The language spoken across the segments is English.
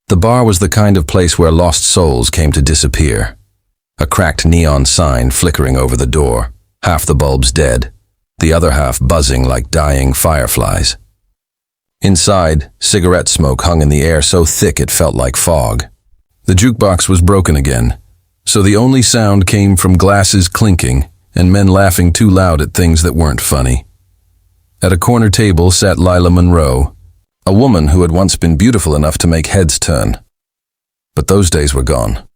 The bar was the kind of place where lost souls came to disappear. A cracked neon sign flickering over the door, half the bulbs dead, the other half buzzing like dying fireflies. Inside, cigarette smoke hung in the air so thick it felt like fog. The jukebox was broken again, so the only sound came from glasses clinking and men laughing too loud at things that weren't funny. At a corner table sat Lila Monroe, a woman who had once been beautiful enough to make heads turn. But those days were gone.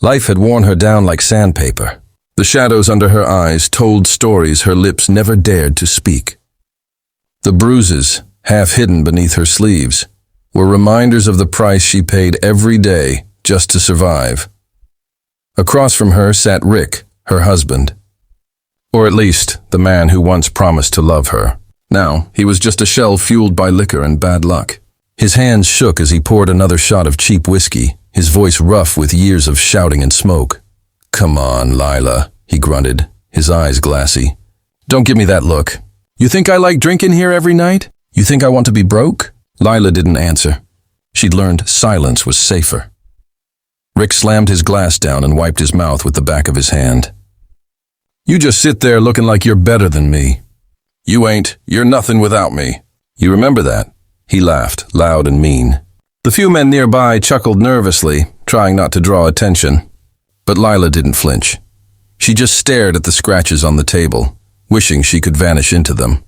Life had worn her down like sandpaper. The shadows under her eyes told stories her lips never dared to speak. The bruises, half hidden beneath her sleeves, were reminders of the price she paid every day just to survive. Across from her sat Rick, her husband. Or at least, the man who once promised to love her. Now, he was just a shell fueled by liquor and bad luck. His hands shook as he poured another shot of cheap whiskey, his voice rough with years of shouting and smoke. "Come on, Lila," he grunted, his eyes glassy. "Don't give me that look. You think I like drinking here every night? You think I want to be broke?" Lila didn't answer. She'd learned silence was safer. Rick slammed his glass down and wiped his mouth with the back of his hand. "You just sit there looking like you're better than me. You ain't. You're nothing without me. You remember that?" He laughed, loud and mean. The few men nearby chuckled nervously, trying not to draw attention. But Lila didn't flinch. She just stared at the scratches on the table, wishing she could vanish into them.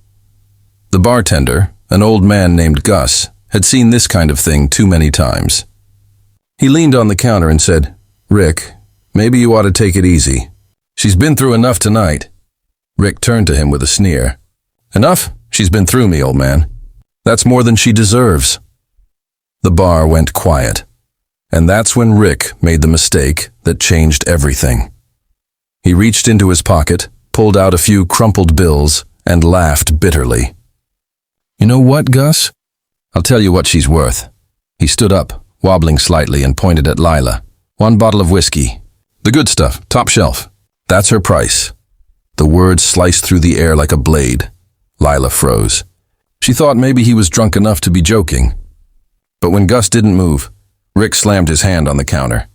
The bartender, an old man named Gus, had seen this kind of thing too many times. He leaned on the counter and said, "Rick, maybe you ought to take it easy. She's been through enough tonight." Rick turned to him with a sneer. "Enough? She's been through me, old man. That's more than she deserves." The bar went quiet, and that's when Rick made the mistake that changed everything. He reached into his pocket, pulled out a few crumpled bills, and laughed bitterly. "You know what, Gus? I'll tell you what she's worth." He stood up, wobbling slightly, and pointed at Lila. "1 bottle of whiskey. The good stuff, top shelf. That's her price." The words sliced through the air like a blade. Lila froze. She thought maybe he was drunk enough to be joking. But when Gus didn't move, Rick slammed his hand on the counter.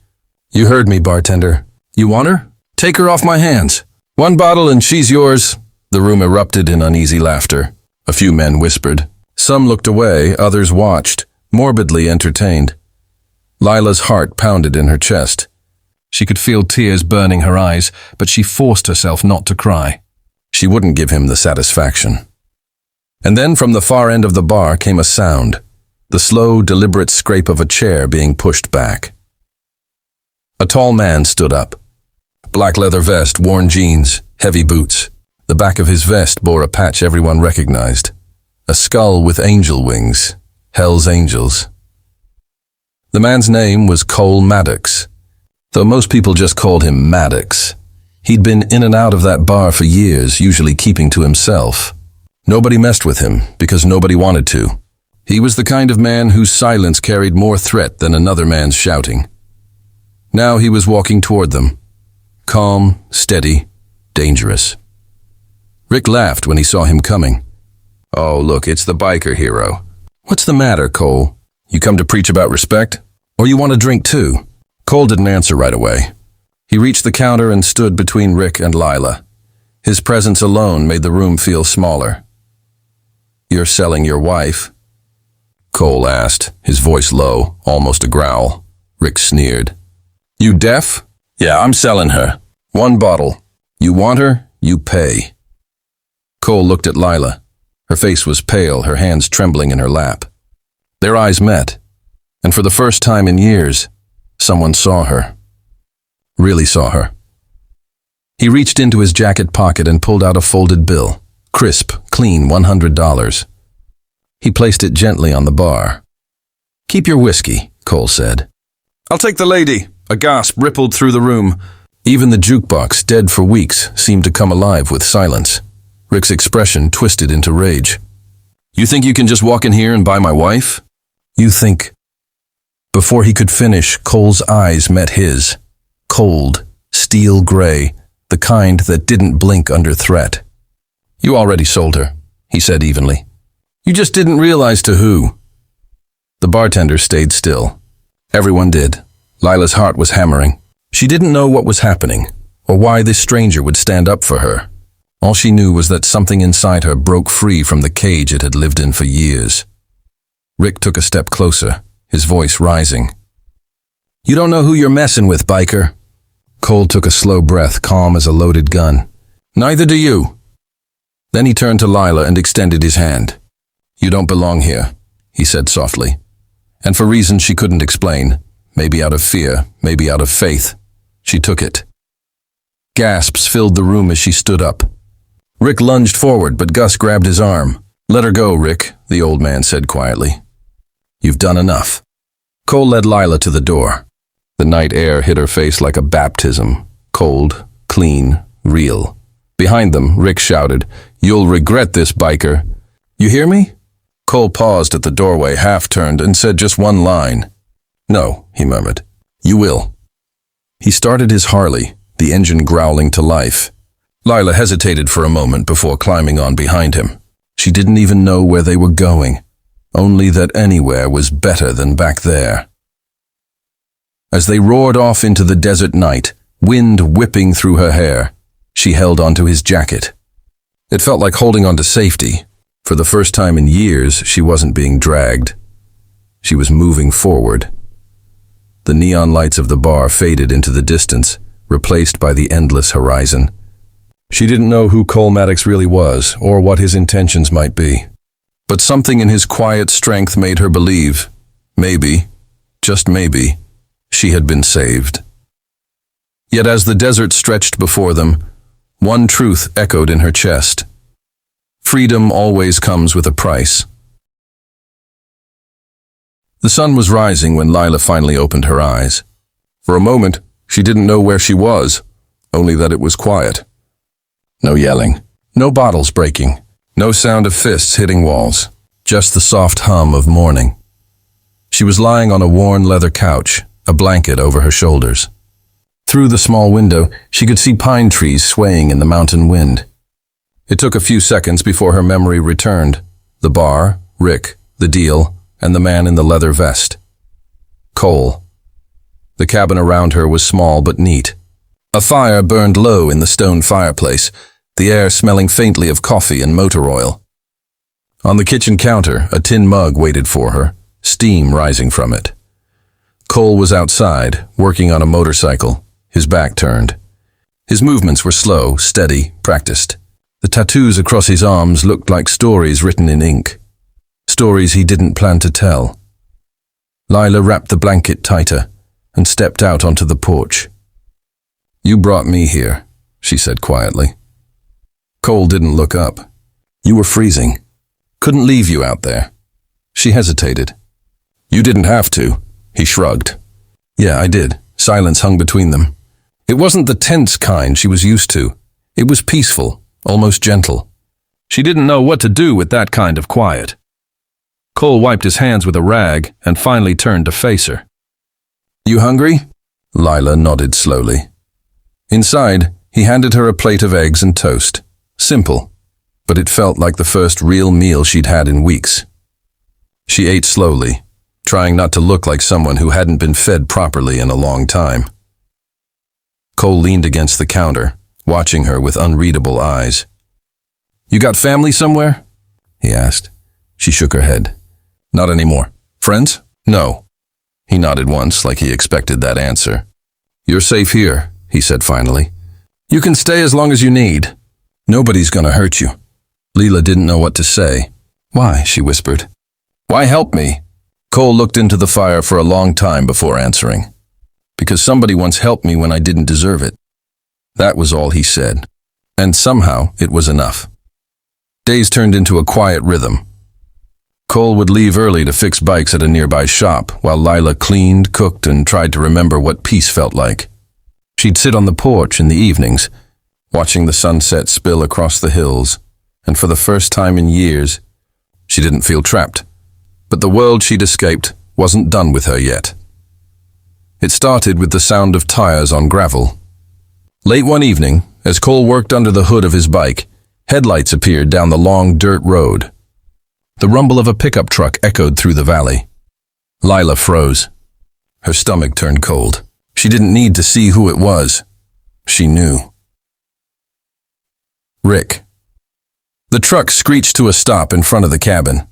"You heard me, bartender. You want her? Take her off my hands. 1 bottle and she's yours." The room erupted in uneasy laughter. A few men whispered. Some looked away, others watched, morbidly entertained. Lila's heart pounded in her chest. She could feel tears burning her eyes, but she forced herself not to cry. She wouldn't give him the satisfaction. And then from the far end of the bar came a sound, the slow, deliberate scrape of a chair being pushed back. A tall man stood up. Black leather vest, worn jeans, heavy boots. The back of his vest bore a patch everyone recognized. A skull with angel wings. Hell's Angels. The man's name was Cole Maddox, though most people just called him Maddox. He'd been in and out of that bar for years, usually keeping to himself. Nobody messed with him because nobody wanted to. He was the kind of man whose silence carried more threat than another man's shouting. Now he was walking toward them. Calm, steady, dangerous. Rick laughed when he saw him coming. "Oh, look, it's the biker hero. What's the matter, Cole? You come to preach about respect? Or you want a drink too?" Cole didn't answer right away. He reached the counter and stood between Rick and Lila. His presence alone made the room feel smaller. "You're selling your wife?" Cole asked, his voice low, almost a growl. Rick sneered. "You deaf? Yeah, I'm selling her. 1 bottle. You want her? You pay." Cole looked at Lila. Her face was pale, her hands trembling in her lap. Their eyes met, and for the first time in years, someone saw her. Really saw her. He reached into his jacket pocket and pulled out a folded bill. Crisp, clean $100. He placed it gently on the bar. "Keep your whiskey," Cole said. "I'll take the lady." A gasp rippled through the room. Even the jukebox, dead for weeks, seemed to come alive with silence. Rick's expression twisted into rage. "You think you can just walk in here and buy my wife? You think..." Before he could finish, Cole's eyes met his. Cold, steel gray, the kind that didn't blink under threat. "You already sold her," he said evenly. "You just didn't realize to who." The bartender stayed still, Everyone did. Lila's heart was hammering. She didn't know what was happening, or why this stranger would stand up for her. All she knew was that something inside her broke free from the cage it had lived in for years. Rick took a step closer, his voice rising. "You don't know who you're messing with, biker." Cole took a slow breath, calm as a loaded gun. "Neither do you." Then he turned to Lila and extended his hand. "You don't belong here," he said softly. And for reasons she couldn't explain, maybe out of fear, maybe out of faith, she took it. Gasps filled the room as she stood up. Rick lunged forward, but Gus grabbed his arm. "Let her go, Rick," the old man said quietly. "You've done enough." Cole led Lila to the door. The night air hit her face like a baptism, cold, clean, real. Behind them, Rick shouted, "You'll regret this, biker. You hear me?" Cole paused at the doorway, half-turned, and said just one line. "No," he murmured. "You will." He started his Harley, the engine growling to life. Lila hesitated for a moment before climbing on behind him. She didn't even know where they were going, only that anywhere was better than back there. As they roared off into the desert night, wind whipping through her hair, she held onto his jacket. It felt like holding onto safety. For the first time in years, she wasn't being dragged. She was moving forward. The neon lights of the bar faded into the distance, replaced by the endless horizon. She didn't know who Cole Maddox really was, or what his intentions might be. But something in his quiet strength made her believe, maybe, just maybe, she had been saved. Yet as the desert stretched before them, one truth echoed in her chest. Freedom always comes with a price. The sun was rising when Lila finally opened her eyes. For a moment, she didn't know where she was, only that it was quiet. No yelling, no bottles breaking, no sound of fists hitting walls, just the soft hum of morning. She was lying on a worn leather couch, a blanket over her shoulders. Through the small window, she could see pine trees swaying in the mountain wind. It took a few seconds before her memory returned. The bar, Rick, the deal, and the man in the leather vest. Cole. The cabin around her was small but neat. A fire burned low in the stone fireplace, the air smelling faintly of coffee and motor oil. On the kitchen counter, a tin mug waited for her, steam rising from it. Cole was outside, working on a motorcycle, his back turned. His movements were slow, steady, practiced. The tattoos across his arms looked like stories written in ink. Stories he didn't plan to tell. Lila wrapped the blanket tighter and stepped out onto the porch. "You brought me here," she said quietly. Cole didn't look up. "You were freezing. Couldn't leave you out there." She hesitated. "You didn't have to," he shrugged. "Yeah, I did." Silence hung between them. It wasn't the tense kind she was used to. It was peaceful, almost gentle. She didn't know what to do with that kind of quiet. Cole wiped his hands with a rag and finally turned to face her. "You hungry?" Lila nodded slowly. Inside, he handed her a plate of eggs and toast. Simple, but it felt like the first real meal she'd had in weeks. She ate slowly, trying not to look like someone who hadn't been fed properly in a long time. Cole leaned against the counter, watching her with unreadable eyes. "You got family somewhere?" he asked. She shook her head. "Not anymore. Friends?" "No." He nodded once, like he expected that answer. "You're safe here," he said finally. "You can stay as long as you need. Nobody's gonna hurt you." Lila didn't know what to say. "Why?" she whispered. "Why help me?" Cole looked into the fire for a long time before answering. "Because somebody once helped me when I didn't deserve it." That was all he said. And somehow it was enough. Days turned into a quiet rhythm. Cole would leave early to fix bikes at a nearby shop, while Lila cleaned, cooked, and tried to remember what peace felt like. She'd sit on the porch in the evenings, watching the sunset spill across the hills, and for the first time in years, she didn't feel trapped. But the world she'd escaped wasn't done with her yet. It started with the sound of tires on gravel. Late one evening, as Cole worked under the hood of his bike, headlights appeared down the long dirt road. The rumble of a pickup truck echoed through the valley. Lila froze. Her stomach turned cold. She didn't need to see who it was. She knew. Rick. The truck screeched to a stop in front of the cabin.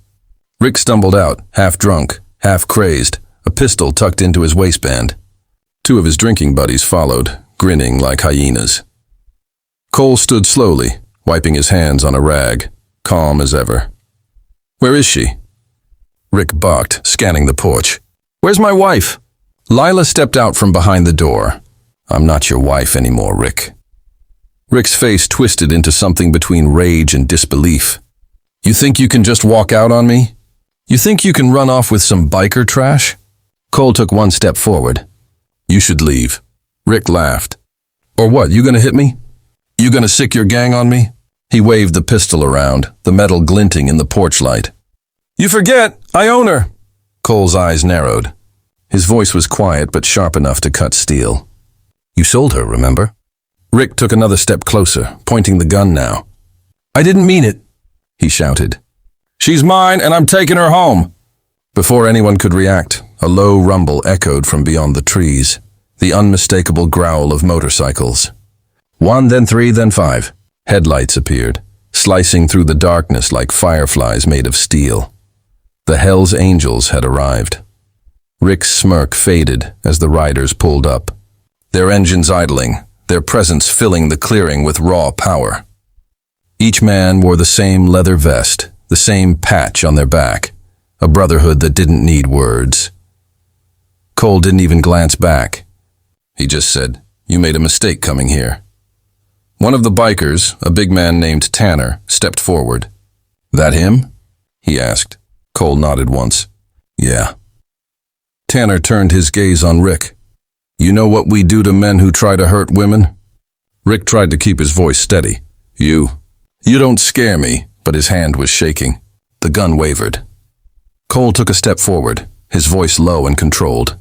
Rick stumbled out, half drunk, half crazed, a pistol tucked into his waistband. Two of his drinking buddies followed, grinning like hyenas. Cole stood slowly, wiping his hands on a rag, calm as ever. "Where is she?" Rick barked, scanning the porch. "Where's my wife?" Lila stepped out from behind the door. "I'm not your wife anymore, Rick." Rick's face twisted into something between rage and disbelief. "You think you can just walk out on me? You think you can run off with some biker trash?" Cole took one step forward. "You should leave." Rick laughed. "Or what, you gonna hit me? You gonna sick your gang on me?" He waved the pistol around, the metal glinting in the porch light. "You forget, I own her." Cole's eyes narrowed. His voice was quiet but sharp enough to cut steel. "You sold her, remember?" Rick took another step closer, pointing the gun now. "I didn't mean it," he shouted. "She's mine and I'm taking her home." Before anyone could react, a low rumble echoed from beyond the trees, the unmistakable growl of motorcycles. 1, then 3, then 5. Headlights appeared, slicing through the darkness like fireflies made of steel. The Hell's Angels had arrived. Rick's smirk faded as the riders pulled up, their engines idling, their presence filling the clearing with raw power. Each man wore the same leather vest, the same patch on their back, a brotherhood that didn't need words. Cole didn't even glance back. He just said, "You made a mistake coming here." One of the bikers, a big man named Tanner, stepped forward. "That him?" he asked. Cole nodded once. "Yeah." Tanner turned his gaze on Rick. "You know what we do to men who try to hurt women?" Rick tried to keep his voice steady. You don't scare me," but his hand was shaking. The gun wavered. Cole took a step forward, his voice low and controlled.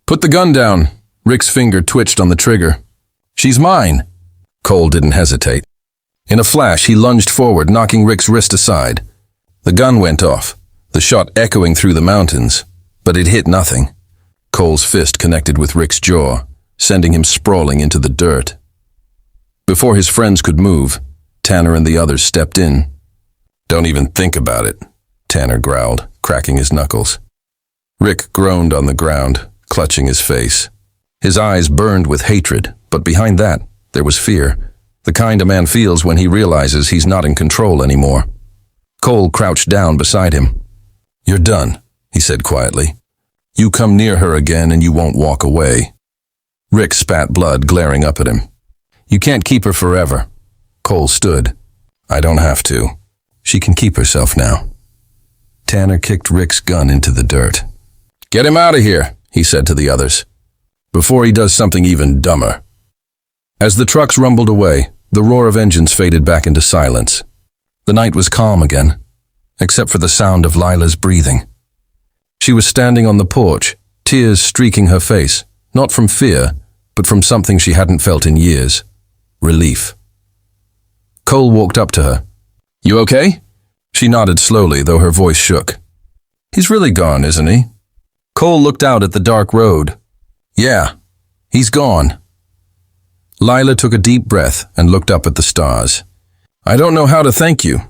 "Put the gun down." Rick's finger twitched on the trigger. "She's mine." Cole didn't hesitate. In a flash, he lunged forward, knocking Rick's wrist aside. The gun went off, the shot echoing through the mountains, but it hit nothing. Cole's fist connected with Rick's jaw, sending him sprawling into the dirt. Before his friends could move, Tanner and the others stepped in. "Don't even think about it," Tanner growled, cracking his knuckles. Rick groaned on the ground, clutching his face. His eyes burned with hatred, but behind that, there was fear, the kind a man feels when he realizes he's not in control anymore. Cole crouched down beside him. "You're done," he said quietly. "You come near her again and you won't walk away." Rick spat blood, glaring up at him. "You can't keep her forever." Cole stood. "I don't have to. She can keep herself now." Tanner kicked Rick's gun into the dirt. "Get him out of here," he said to the others, "before he does something even dumber." As the trucks rumbled away, the roar of engines faded back into silence. The night was calm again, except for the sound of Lila's breathing. She was standing on the porch, tears streaking her face, not from fear, but from something she hadn't felt in years. Relief. Cole walked up to her. "You okay?" She nodded slowly, though her voice shook. "He's really gone, isn't he?" Cole looked out at the dark road. "Yeah, he's gone." Lila took a deep breath and looked up at the stars. "I don't know how to thank you."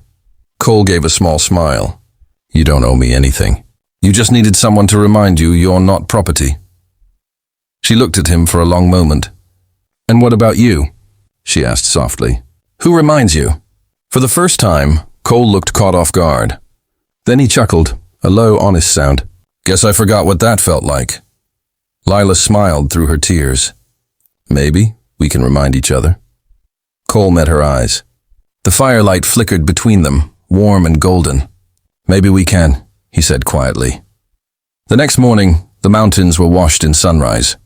Cole gave a small smile. "You don't owe me anything. You just needed someone to remind you you're not property." She looked at him for a long moment. "And what about you?" she asked softly. "Who reminds you?" For the first time, Cole looked caught off guard. Then he chuckled, a low, honest sound. "Guess I forgot what that felt like." Lila smiled through her tears. "Maybe we can remind each other." Cole met her eyes. The firelight flickered between them, warm and golden. "Maybe we can," he said quietly. The next morning, the mountains were washed in sunrise.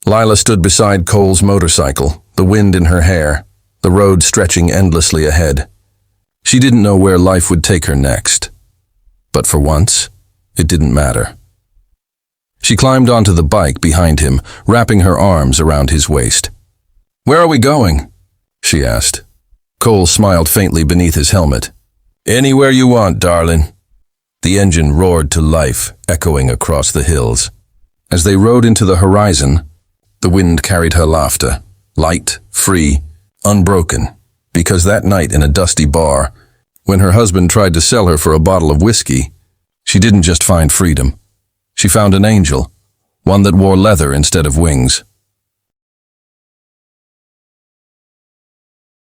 Lila stood beside Cole's motorcycle, the wind in her hair, the road stretching endlessly ahead. She didn't know where life would take her next. But for once, it didn't matter. She climbed onto the bike behind him, wrapping her arms around his waist. "Where are we going?" she asked. Cole smiled faintly beneath his helmet. "Anywhere you want, darling." The engine roared to life, echoing across the hills. As they rode into the horizon, the wind carried her laughter, light, free, unbroken, because that night in a dusty bar, when her husband tried to sell her for a bottle of whiskey, she didn't just find freedom. She found an angel, one that wore leather instead of wings.